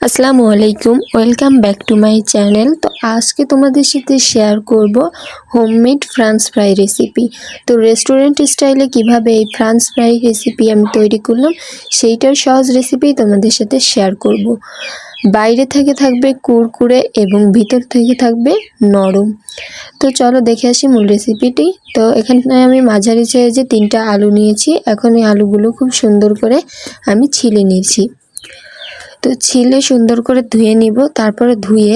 আসসালামু আলাইকুম, welcome back to my channel. তো আজকে তোমাদের সাথে শেয়ার করব হোমমেড ফ্রান্স ফ্রাই রেসিপি। তো রেস্টুরেন্ট স্টাইলে কিভাবে এই ফ্রান্স ফ্রাই রেসিপি আমি তৈরি করলাম সেইটার সহজ রেসিপি তোমাদের সাথে শেয়ার করব। বাইরে থেকে থাকবে কুরকুরে এবং ভিতর থেকে থাকবে নরম। তো চলো দেখে আসি মূল রেসিপিটি। তো এখানে আমি মাঝারি সাইজে 3টা আলু নিয়েছি। এখন এই আলুগুলো খুব সুন্দর করে আমি ছিলে নিয়েছি। তো ছিলে সুন্দর করে ধুয়ে নিব। তারপরে ধুয়ে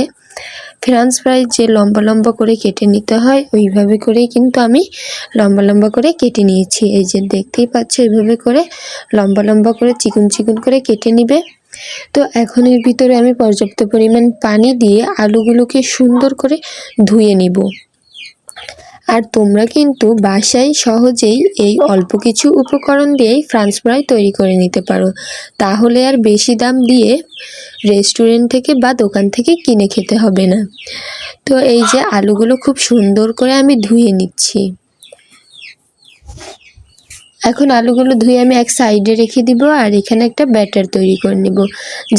ফ্রান্স ফ্রাই যে লম্বা লম্বা করে কেটে নিতে হয় ওইভাবে করেই কিন্তু আমি লম্বা লম্বা করে কেটে নিয়েছি। এই যে দেখতেই পাচ্ছ, এইভাবে করে লম্বা লম্বা করে চিকন চিকন করে কেটে নিবে। তো এখন এর ভিতরে আমি পর্যাপ্ত পরিমাণ পানি দিয়ে আলুগুলোকে সুন্দর করে ধুয়ে নিব। আর তোমরা কিন্তু বাসায় সহজেই এই অল্প কিছু উপকরণ দিয়েই ফ্রান্স ফ্রাই তৈরি করে নিতে পারো। তাহলে আর বেশি দাম দিয়ে রেস্টুরেন্ট থেকে বা দোকান থেকে কিনে খেতে হবে না। তো এই যে আলুগুলো খুব সুন্দর করে আমি ধুয়ে নিচ্ছি। এখন আলুগুলো ধুয়ে আমি এক সাইডে রেখে দিব আর এখানে একটা ব্যাটার তৈরি করে নিব।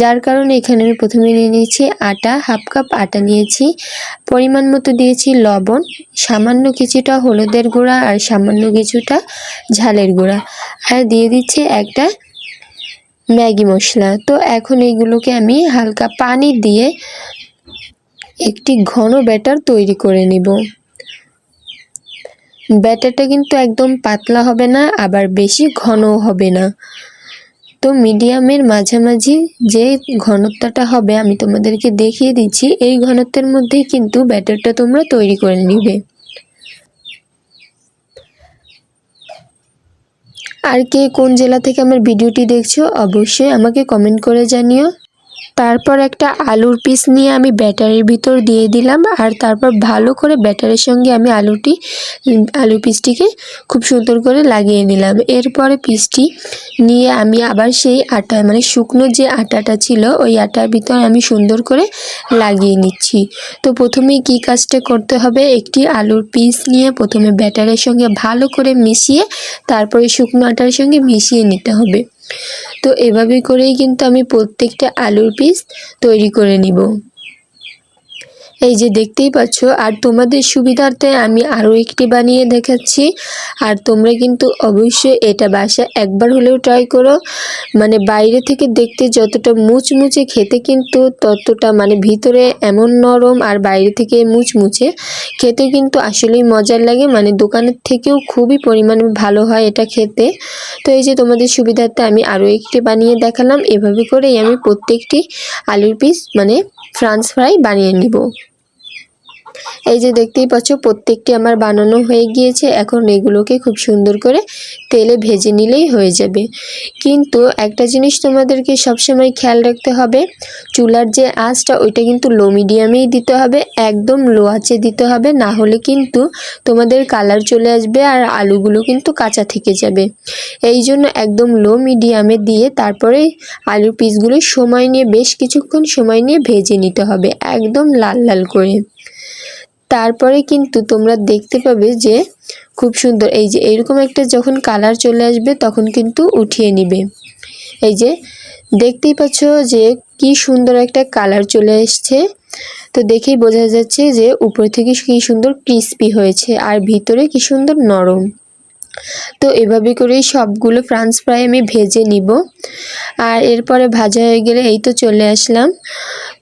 যার কারণে এখানে আমি প্রথমে নিয়ে নিয়েছি আটা, হাফ কাপ আটা নিয়েছি, পরিমাণ মতো দিয়েছি লবণ, সামান্য কিছুটা হলুদের গুঁড়া আর সামান্য কিছুটা ঝালের গুঁড়া, আর দিয়ে দিচ্ছি একটা ম্যাগি মশলা। তো এখন এইগুলোকে আমি হালকা পানি দিয়ে একটি ঘন ব্যাটার তৈরি করে নিব। ব্যাটারটা কিন্তু একদম পাতলা হবে না, আবার বেশি ঘনও হবে না। তো মিডিয়ামের মাঝামাঝি যে ঘনত্বটা হবে আমি তোমাদেরকে দেখিয়ে দিচ্ছি, এই ঘনত্বের মধ্যেই কিন্তু ব্যাটারটা তোমরা তৈরি করে নিবে। আর কে কোন জেলা থেকে আমার ভিডিওটি দেখছো অবশ্যই আমাকে কমেন্ট করে জানিও। তারপর একটা আলুর পিস নিয়ে আমি ব্যাটারের ভিতর দিয়ে দিলাম, আর তারপর ভালো করে ব্যাটারের সঙ্গে আমি আলুর পিসটিকে খুব সুন্দর করে লাগিয়ে নিলাম। এরপরে পিসটি নিয়ে আমি আবার সেই আটা মানে শুকনো যে আটাটা ছিল ওই আটার ভিতর আমি সুন্দর করে লাগিয়ে নিচ্ছি। তো প্রথমেই কি কাজটা করতে হবে, একটি আলুর পিস নিয়ে প্রথমে ব্যাটারের সঙ্গে ভালো করে মিশিয়ে তারপরে শুকনো আটার সঙ্গে মিশিয়ে নিতে হবে। তো এভাবে করেই কিন্তু আমি প্রত্যেকটা আলুর পিস তৈরি করে নিব। এই যে দেখতেই পাচ্ছ। আর তোমাদের সুবিধার্থে আমি আরও একটি বানিয়ে দেখাচ্ছি। আর তোমরা কিন্তু অবশ্যই এটা বাসায় একবার হলেও ট্রাই করো। মানে বাইরে থেকে দেখতে যতটা মুচমুচে, খেতে কিন্তু ততটা মানে ভিতরে এমন নরম আর বাইরে থেকে মুচমুচে, খেতে কিন্তু আসলেই মজার লাগে। মানে দোকানের থেকেও খুবই পরিমাণে ভালো হয় এটা খেতে। তো এই যে তোমাদের সুবিধার্থে আমি আরও একটি বানিয়ে দেখালাম। এভাবে করেই আমি প্রত্যেকটি আলুর পিস মানে ফ্রান্স ফ্রাই বানিয়ে নিব। এই যে দেখতেই পাচ্ছ প্রত্যেকটি আমার বানানো হয়ে গিয়েছে। এখন এগুলোকে খুব সুন্দর করে তেলে ভেজে নিলেই হয়ে যাবে। কিন্তু একটা জিনিস তোমাদেরকে সবসময় খেয়াল রাখতে হবে, চুলার যে আঁচটা ওইটা কিন্তু লো মিডিয়ামেই দিতে হবে, একদম লো আঁচে দিতে হবে, না হলে কিন্তু তোমাদের কালার চলে আসবে আর আলুগুলো কিন্তু কাঁচা থেকে যাবে। এই জন্য একদম লো মিডিয়ামে দিয়ে তারপরে আলুর পিসগুলো সময় নিয়ে বেশ কিছুক্ষণ সময় নিয়ে ভেজে নিতে হবে, একদম লাল লাল করে। তারপরে কিন্তু তোমরা দেখতে পাবে যে খুব সুন্দর এই যে এরকম একটা যখন কালার চলে আসবে তখন কিন্তু উঠিয়ে নিবে। এই যে দেখতেই পাচ্ছ যে কি সুন্দর একটা কালার চলে এসছে। তো দেখেই বোঝা যাচ্ছে যে উপর থেকে কি সুন্দর ক্রিস্পি হয়েছে আর ভিতরে কি সুন্দর নরম। তো এভাবে করেই সবগুলো ফ্রান্স ফ্রাই আমি ভেজে নিব। আর এরপরে ভাজা হয়ে গেলে এই তো চলে আসলাম।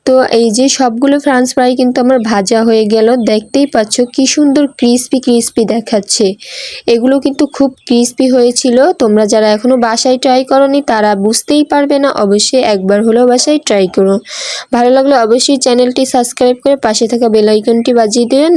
তো এই যে সবগুলো ফ্রান্স ফ্রাই কিন্তু আমার ভাজা হয়ে গেল। দেখতেই পাচ্ছ কি সুন্দর ক্রিস্পি ক্রিস্পি দেখাচ্ছে। এগুলো কিন্তু খুব ক্রিস্পি হয়েছিল। তোমরা যারা এখনও বাসায় ট্রাই করোনি তারা বুঝতেই পারবে না, অবশ্যই একবার হলেও বাসায় ট্রাই করো। ভালো লাগলে অবশ্যই চ্যানেলটি সাবস্ক্রাইব করে পাশে থাকা বেল আইকনটি বাজিয়ে দিন।